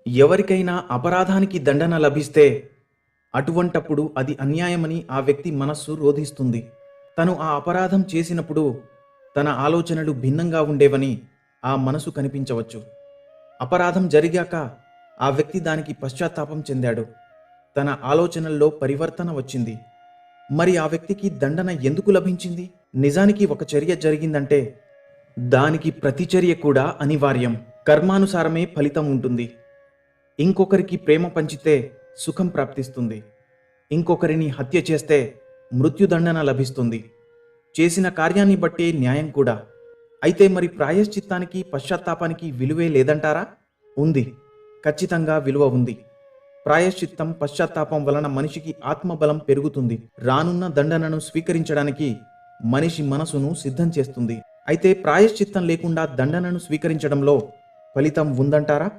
ఎవరికైనా అపరాధానికి దండన లభిస్తే అటువంటప్పుడు అది అన్యాయమని ఆ వ్యక్తి మనస్సు రోధిస్తుంది. తను ఆ అపరాధం చేసినప్పుడు తన ఆలోచనలు భిన్నంగా ఉండేవని ఆ మనసు కనిపించవచ్చు. అపరాధం జరిగాక ఆ వ్యక్తి దానికి పశ్చాత్తాపం చెందాడు. తన ఆలోచనల్లో పరివర్తన వచ్చింది. మరి ఆ వ్యక్తికి దండన ఎందుకు లభించింది? నిజానికి ఒక చర్య జరిగిందంటే దానికి ప్రతిచర్య కూడా అనివార్యం. కర్మానుసారమే ఫలితం ఉంటుంది. ఇంకొకరికి ప్రేమ పంచితే సుఖం ప్రాప్తిస్తుంది. ఇంకొకరిని హత్య చేస్తే మృత్యుదండన లభిస్తుంది. చేసిన కార్యాన్ని బట్టే న్యాయం కూడా. అయితే మరి ప్రాయశ్చిత్తానికి పశ్చాత్తాపానికి విలువే లేదంటారా? ఉంది. ఖచ్చితంగా విలువ ఉంది. ప్రాయశ్చిత్తం పశ్చాత్తాపం వలన మనిషికి ఆత్మబలం పెరుగుతుంది. రానున్న దండనను స్వీకరించడానికి మనిషి మనసును సిద్ధం చేస్తుంది. అయితే ప్రాయశ్చిత్తం లేకుండా దండనను స్వీకరించడంలో ఫలితం ఉందంటారా?